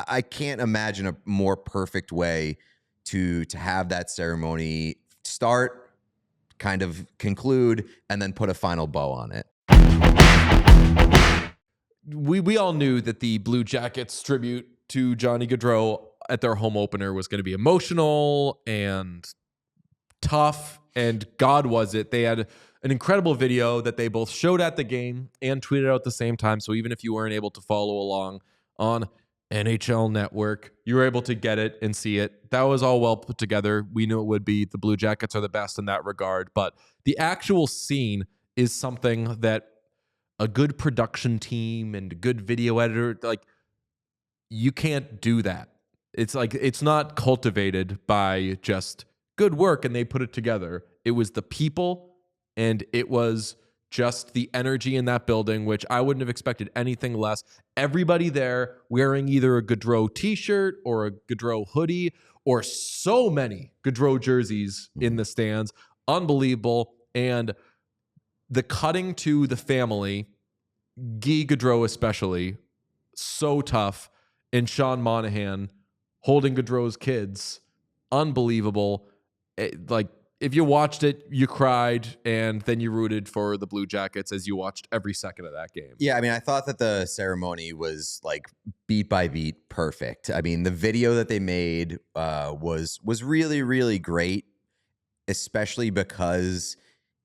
I can't imagine a more perfect way to have that ceremony start, kind of conclude, and then put a final bow on it. We all knew that the Blue Jackets tribute to Johnny Gaudreau at their home opener was going to be emotional and tough, and God was it. They had an incredible video that they both showed at the game and tweeted out at the same time. So even if you weren't able to follow along on NHL Network, you were able to get it and see it. That was all well put together. We knew it would be. The Blue Jackets are the best in that regard, but the actual scene is something that a good production team and a good video editor, like, you can't do that. It's like, it's not cultivated by just good work and they put it together. It was the people, and it was just the energy in that building, which I wouldn't have expected anything less. Everybody there wearing either a Gaudreau t-shirt or a Gaudreau hoodie, or so many Gaudreau jerseys in the stands. Unbelievable. And the cutting to the family, Guy Gaudreau especially, so tough, and Sean Monahan holding Gaudreau's kids, unbelievable. Like, if you watched it, you cried, and then you rooted for the Blue Jackets as you watched every second of that game. Yeah, I mean, I thought that the ceremony was like beat by beat perfect. I mean, the video that they made was really, really great, especially because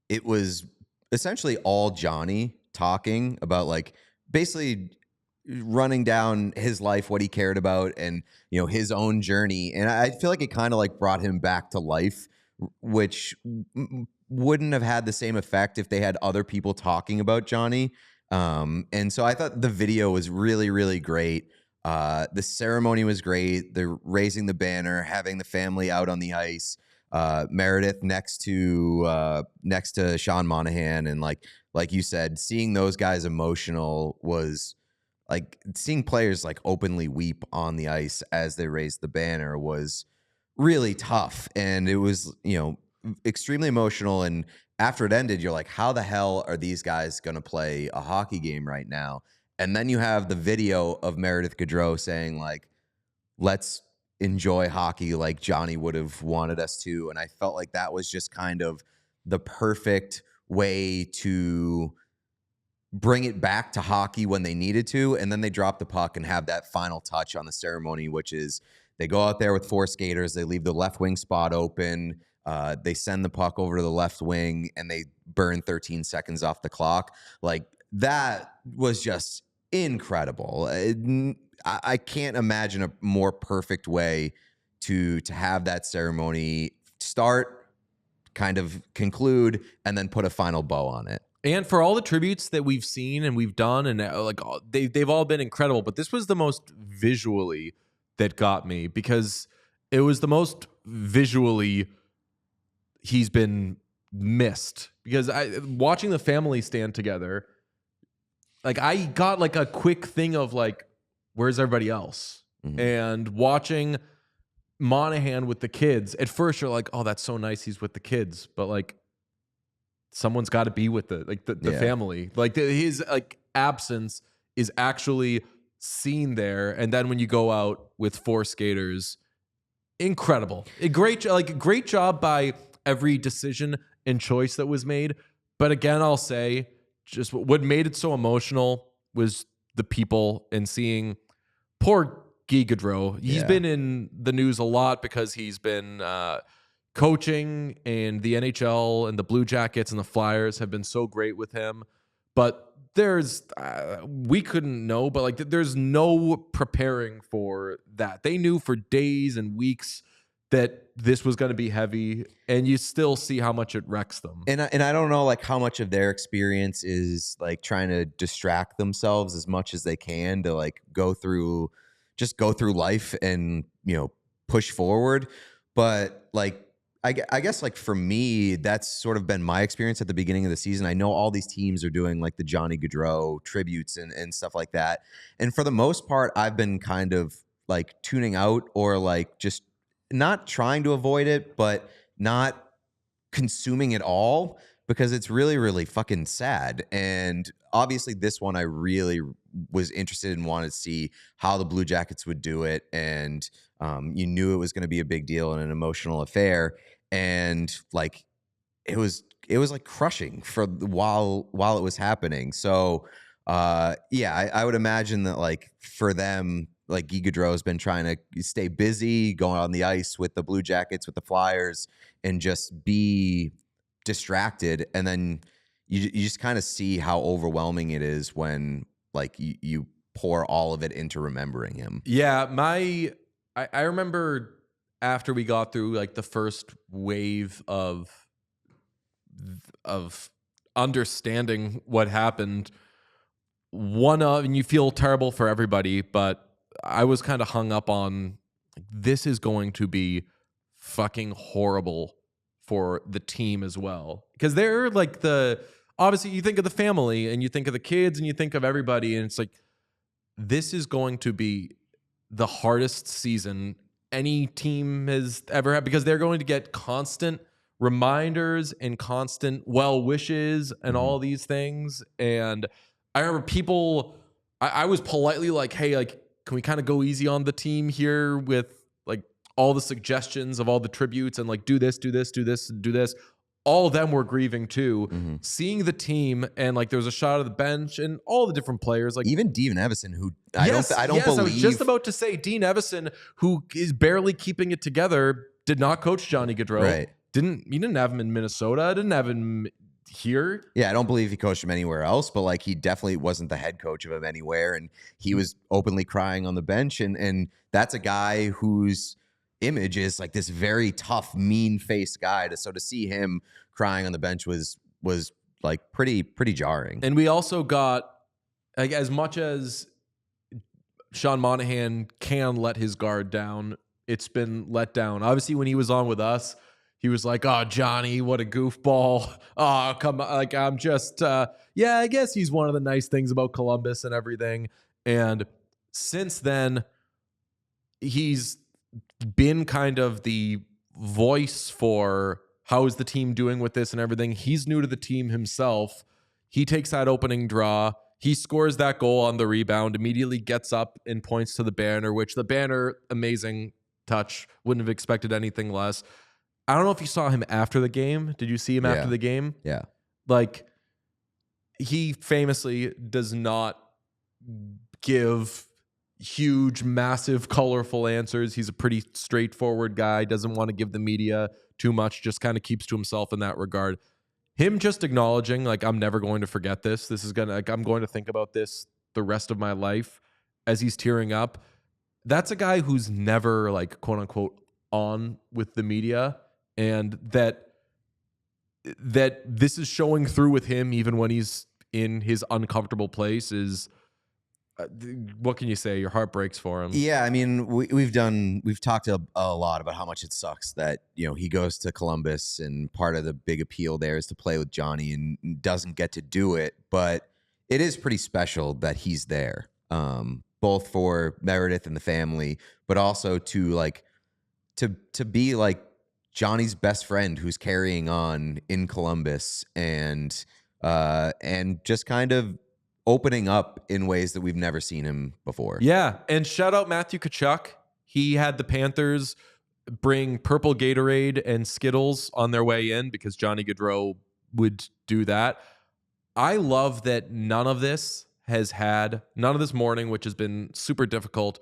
it was essentially all Johnny talking about, like, basically running down his life, what he cared about, and, you know, his own journey. And I feel like it kind of like brought him back to life, which wouldn't have had the same effect if they had other people talking about Johnny. And so I thought the video was really, really great. The ceremony was great. They're raising the banner, having the family out on the ice. Meredith next to Sean Monahan, and like you said, seeing those guys emotional was like seeing players like openly weep on the ice as they raised the banner was really tough. And it was, you know, extremely emotional. And after it ended, you're like, how the hell are these guys going to play a hockey game right now? And then you have the video of Meredith Gaudreau saying, like, let's enjoy hockey like Johnny would have wanted us to. And I felt like that was just kind of the perfect way to bring it back to hockey when they needed to. And then they drop the puck and have that final touch on the ceremony, which is they go out there with 4 skaters. They leave the left wing spot open. They send the puck over to the left wing, and they burn 13 seconds off the clock. Like, that was just incredible. I can't imagine a more perfect way to have that ceremony start, kind of conclude, and then put a final bow on it. And for all the tributes that we've seen and we've done, and like they've all been incredible, but this was the most visually that got me, because it was the most visually he's been missed. Because watching the family stand together, like, I got like a quick thing of like, where's everybody else? Mm-hmm. And watching Monahan with the kids, at first you're like, oh, that's so nice, he's with the kids, but like, someone's got to be with the family. Like, his like absence is actually seen there. And then when you go out with 4 skaters, incredible. A great job by every decision and choice that was made. But again, I'll say, just what made it so emotional was the people, and seeing poor Guy Gaudreau. He's been in the news a lot because he's been coaching, and the NHL and the Blue Jackets and the Flyers have been so great with him. But there's we couldn't know, but like, there's no preparing for that. They knew for days and weeks that this was going to be heavy, and you still see how much it wrecks them. And I don't know, like, how much of their experience is like trying to distract themselves as much as they can to like go through life and, you know, push forward. But like, I guess, like, for me, that's sort of been my experience at the beginning of the season. I know all these teams are doing like the Johnny Gaudreau tributes and stuff like that. And for the most part, I've been kind of like tuning out, or like just not trying to avoid it, but not consuming it all, because it's really, really fucking sad. And obviously this one I really was interested in, wanted to see how the Blue Jackets would do it. And you knew it was going to be a big deal and an emotional affair. And like, it was like crushing for while it was happening. So yeah, I would imagine that like for them, like Guy Gaudreau has been trying to stay busy, going on the ice with the Blue Jackets, with the Flyers, and just be distracted. And then you just kind of see how overwhelming it is when like you pour all of it into remembering him. Yeah, I remember after we got through like the first wave of understanding what happened, and you feel terrible for everybody, but I was kind of hung up on like, this is going to be fucking horrible for the team as well, because they're like obviously you think of the family and you think of the kids and you think of everybody, and it's like this is going to be the hardest season any team has ever had, because they're going to get constant reminders and constant well wishes and all these things. And I remember people, I was politely like, hey, like, can we kind of go easy on the team here with like all the suggestions of all the tributes and like do this, do this, do this, do this. All of them were grieving too. Seeing the team, and like there was a shot of the bench and all the different players, like even Dean Evison, who I don't believe. I was just about to say Dean Evison, who is barely keeping it together, did not coach Johnny Gaudreau. Right. You didn't have him in Minnesota. Didn't have him here. Yeah, I don't believe he coached him anywhere else, but like he definitely wasn't the head coach of him anywhere, and he was openly crying on the bench, and that's a guy whose image is like this very tough, mean-faced guy. So to see him crying on the bench was like pretty jarring. And we also got, like, as much as Sean Monahan can let his guard down, it's been let down. Obviously, when he was on with us, he was like, "Oh, Johnny, what a goofball! Oh, come on! Like, I'm just, yeah, I guess he's one of the nice things about Columbus and everything." And since then, he's been kind of the voice for how is the team doing with this and everything. He's new to the team himself. He takes that opening draw. He scores that goal on the rebound, immediately gets up and points to the banner, which the banner, amazing touch. Wouldn't have expected anything less. I don't know if you saw him after the game. Did you see him after the game? Yeah. Like, he famously does not give huge, massive, colorful answers. He's a pretty straightforward guy, doesn't want to give the media too much, just kind of keeps to himself in that regard. Him just acknowledging, like, I'm never going to forget this. This is gonna, like, I'm going to think about this the rest of my life, as he's tearing up. That's a guy who's never, like, quote unquote, on with the media, and that this is showing through with him even when he's in his uncomfortable place is, what can you say? Your heart breaks for him. Yeah, I mean, we've talked a lot about how much it sucks that, you know, he goes to Columbus and part of the big appeal there is to play with Johnny and doesn't get to do it. But it is pretty special that he's there, both for Meredith and the family, but also to like to be like Johnny's best friend who's carrying on in Columbus and just kind of opening up in ways that we've never seen him before. Yeah, and shout out Matthewchuk. He had the Panthers bring purple Gatorade and Skittles on their way in because Johnny Gaudreau would do that. I love that none of this morning, which has been super difficult,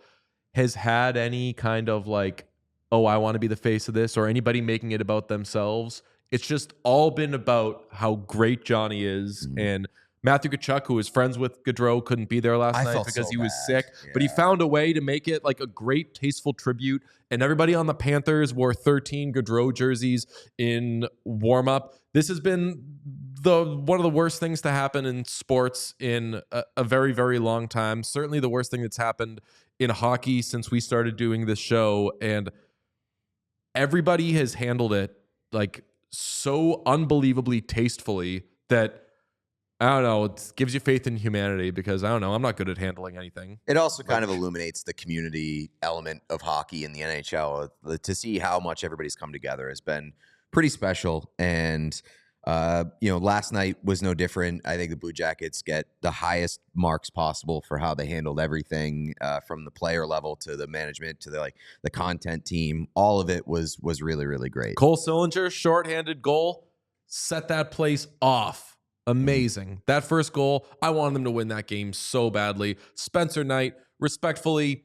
has had any kind of like, oh, I want to be the face of this, or anybody making it about themselves. It's just all been about how great Johnny is. And Matthewchuk, who is friends with Gaudreau, couldn't be there last night because he was sick. Yeah. But he found a way to make it like a great, tasteful tribute. And everybody on the Panthers wore 13 Gaudreau jerseys in warm-up. This has been one of the worst things to happen in sports in a very, very long time. Certainly the worst thing that's happened in hockey since we started doing this show. And everybody has handled it like so unbelievably tastefully that, I don't know, it gives you faith in humanity, because I don't know, I'm not good at handling anything. It also kind of illuminates the community element of hockey in the NHL. To see how much everybody's come together has been pretty special. And Last night was no different. I think the Blue Jackets get the highest marks possible for how they handled everything, from the player level to the management to the content team. All of it was really, really great. Cole Sillinger, shorthanded goal, set that place off. Amazing. That first goal, I wanted them to win that game so badly. Spencer Knight, respectfully,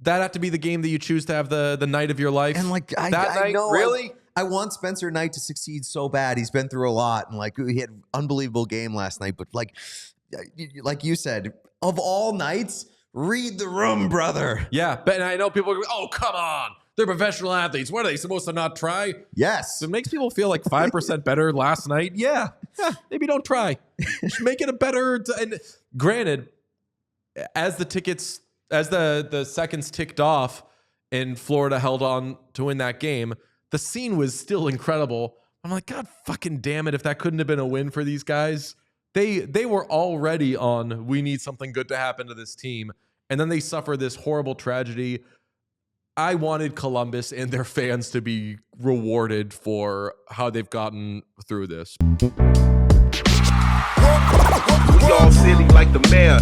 that had to be the game that you choose to have the night of your life. And I know, really? I want Spencer Knight to succeed so bad. He's been through a lot, and he had an unbelievable game last night. But like you said, of all nights, read the room, brother. Yeah, but I know people are going, oh, come on. They're professional athletes. What are they supposed to not try? Yes. It makes people feel like 5% better last night. Yeah, maybe don't try. Just make it a better. And granted, as the seconds ticked off and Florida held on to win that game, the scene was still incredible. I'm like, God fucking damn it, if that couldn't have been a win for these guys. They were already on, we need something good to happen to this team. And then they suffer this horrible tragedy. I wanted Columbus and their fans to be rewarded for how they've gotten through this. We all silly like the mayor.